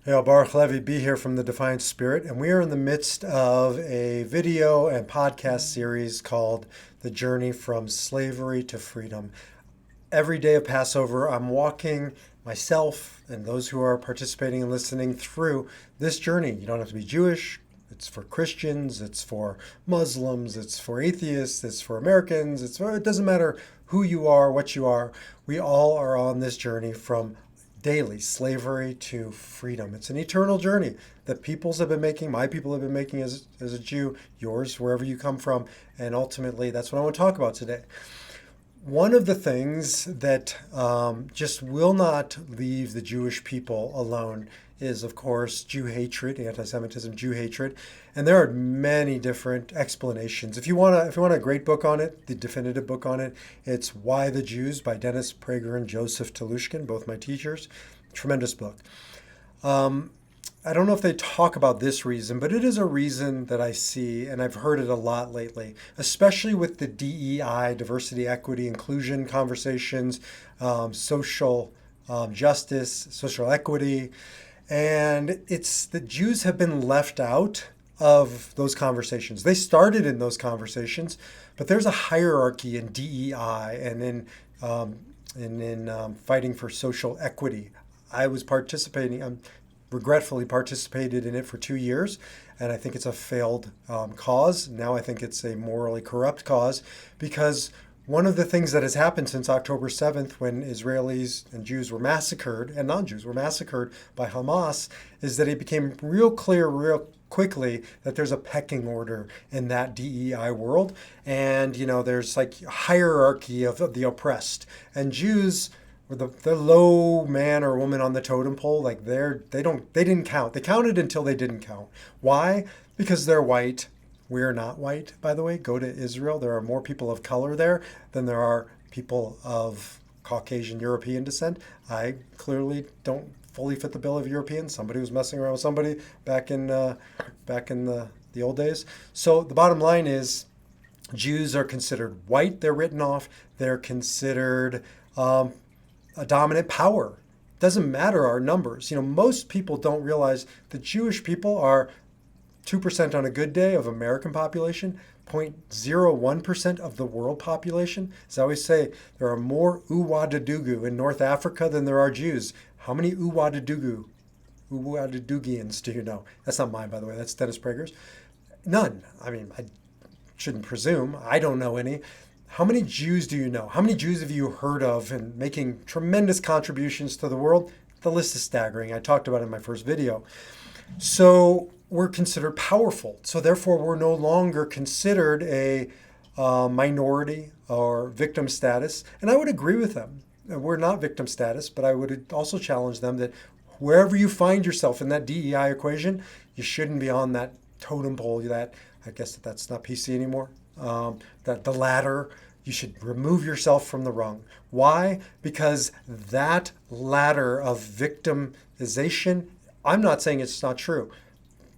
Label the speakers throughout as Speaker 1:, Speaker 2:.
Speaker 1: Hey, Baruch HaLevi, be here from the Defiant Spirit, and we are in the midst of a video and podcast series called The Journey from Slavery to Freedom. Every day of Passover, I'm walking myself and those who are participating and listening through this journey. You don't have to be Jewish. It's for Christians, it's for Muslims, it's for atheists, it's for Americans, it doesn't matter who you are, what you are. We all are on this journey from daily slavery to freedom. It's an eternal journey that peoples have been making, my people have been making as a Jew, yours, wherever you come from. And ultimately, that's what I want to talk about today. One of the things that just will not leave the Jewish people alone is, of course, Jew hatred, anti-Semitism, Jew hatred, and there are many different explanations. If you want a great book on it, the definitive book on it, it's Why the Jews by Dennis Prager and Joseph Telushkin, both my teachers. Tremendous book. I don't know if they talk about this reason, but it is a reason that I see, and I've heard it a lot lately, especially with the DEI, diversity, equity, inclusion conversations, social justice, social equity. And it's the Jews have been left out of those conversations. They started in those conversations, but there's a hierarchy in DEI and in fighting for social equity. I was participating. Regretfully participated in it for 2 years, and I think it's a failed cause. Now I think it's a morally corrupt cause because one of the things that has happened since October 7th, when Israelis and Jews were massacred, and non-Jews were massacred by Hamas, is that it became real clear real quickly that there's a pecking order in that DEI world. And, there's like a hierarchy of the oppressed. And Jews or the low man or woman on the totem pole, like they didn't count. They counted until they didn't count. Why? Because they're white. We're not white, by the way. Go to Israel. There are more people of color there than there are people of Caucasian European descent. I clearly don't fully fit the bill of European. Somebody was messing around with somebody back in the old days. So the bottom line is Jews are considered white. They're written off. They're considered a dominant power. Doesn't matter our numbers. Most people don't realize that Jewish people are 2% on a good day of American population, 0.01% of the world population. As I always say, there are more Uwadadugu in North Africa than there are Jews. How many Uwadadugians do you know? That's not mine, by the way. That's Dennis Prager's. None. I mean, I shouldn't presume. I don't know any. How many Jews do you know? How many Jews have you heard of and making tremendous contributions to the world? The list is staggering. I talked about it in my first video. So we're considered powerful. So therefore, we're no longer considered a minority or victim status. And I would agree with them. We're not victim status, but I would also challenge them that wherever you find yourself in that DEI equation, you shouldn't be on that totem pole. I guess that's not PC anymore. That the ladder, you should remove yourself from the rung. Why? Because that ladder of victimization, I'm not saying it's not true.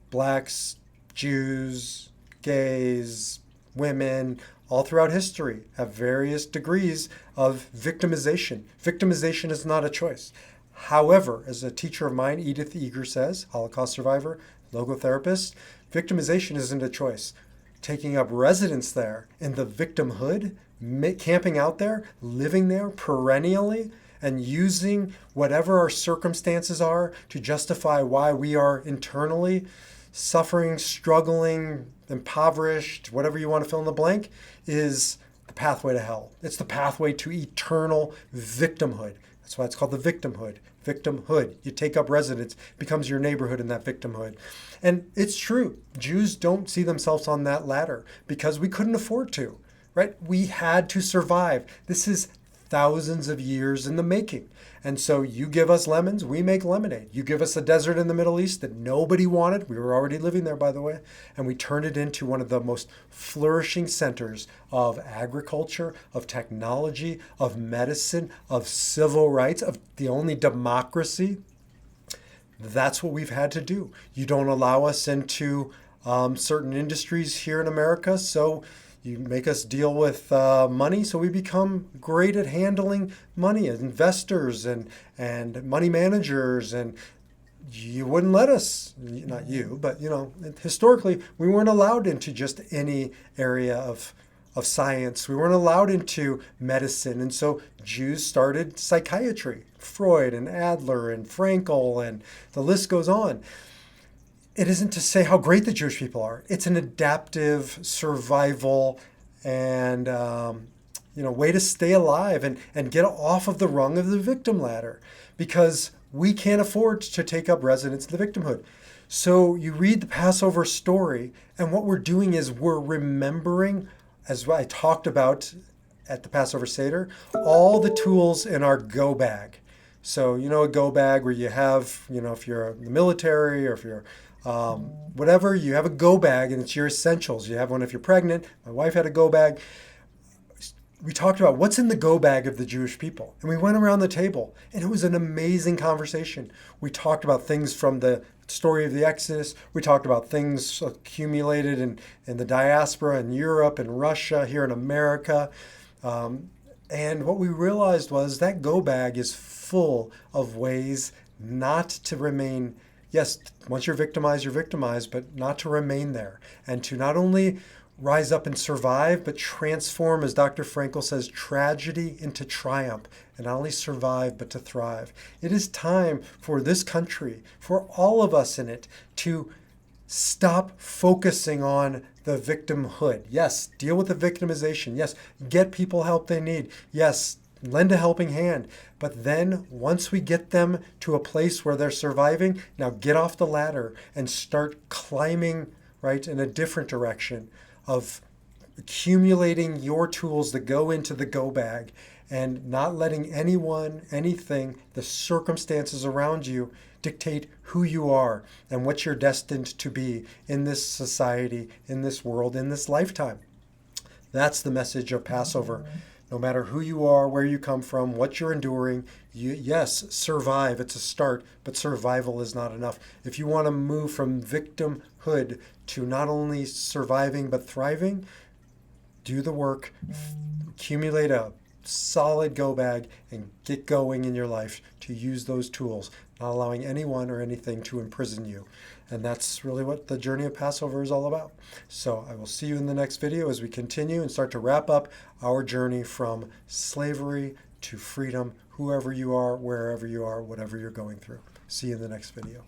Speaker 1: Blacks, Jews, gays, women, all throughout history have various degrees of victimization. Victimization is not a choice. However, as a teacher of mine, Edith Eger says, Holocaust survivor, logotherapist, victimization isn't a choice. Taking up residence there in the victimhood, camping out there, living there perennially, and using whatever our circumstances are to justify why we are internally suffering, struggling, impoverished, whatever you want to fill in the blank, is the pathway to hell. It's the pathway to eternal victimhood. That's why it's called the victimhood. Victimhood. You take up residence, becomes your neighborhood in that victimhood. And it's true. Jews don't see themselves on that ladder because we couldn't afford to, right? We had to survive. This is thousands of years in the making. And so you give us lemons, we make lemonade. You give us a desert in the Middle East that nobody wanted. We were already living there, by the way. And we turned it into one of the most flourishing centers of agriculture, of technology, of medicine, of civil rights, of the only democracy. That's what we've had to do. You don't allow us into certain industries here in America, so you make us deal with money, so we become great at handling money as investors and money managers. And you wouldn't let us, not you, but historically, we weren't allowed into just any area of science. We weren't allowed into medicine. And so Jews started psychiatry, Freud and Adler and Frankl, and the list goes on. It isn't to say how great the Jewish people are. It's an adaptive survival and way to stay alive and get off of the rung of the victim ladder, because we can't afford to take up residence in the victimhood. So you read the Passover story, and what we're doing is we're remembering, as I talked about at the Passover Seder, all the tools in our go bag. So, a go bag where you have, if you're in the military or if you're whatever, you have a go bag and it's your essentials. You have one if you're pregnant. My wife had a go bag. We talked about what's in the go bag of the Jewish people. And we went around the table, and it was an amazing conversation. We talked about things from the story of the Exodus. We talked about things accumulated in the diaspora in Europe and Russia, here in America. And what we realized was that go bag is full of ways not to remain, yes, once you're victimized, but not to remain there. And to not only rise up and survive, but transform, as Dr. Frankl says, tragedy into triumph, and not only survive, but to thrive. It is time for this country, for all of us in it, to stop focusing on the victimhood. Yes, deal with the victimization. Yes, get people help they need. Yes, lend a helping hand. But then once we get them to a place where they're surviving, now get off the ladder and start climbing, right, in a different direction of accumulating your tools that go into the go bag, and not letting anyone, anything, the circumstances around you dictate who you are and what you're destined to be in this society, in this world, in this lifetime. That's the message of Passover. No matter who you are, where you come from, what you're enduring, yes, survive. It's a start, but survival is not enough. If you want to move from victimhood to not only surviving but thriving, do the work, accumulate a solid go bag, and get going in your life to use those tools, not allowing anyone or anything to imprison you. And that's really what the journey of Passover is all about. So I will see you in the next video as we continue and start to wrap up our journey from slavery to freedom, whoever you are, wherever you are, whatever you're going through. See you in the next video.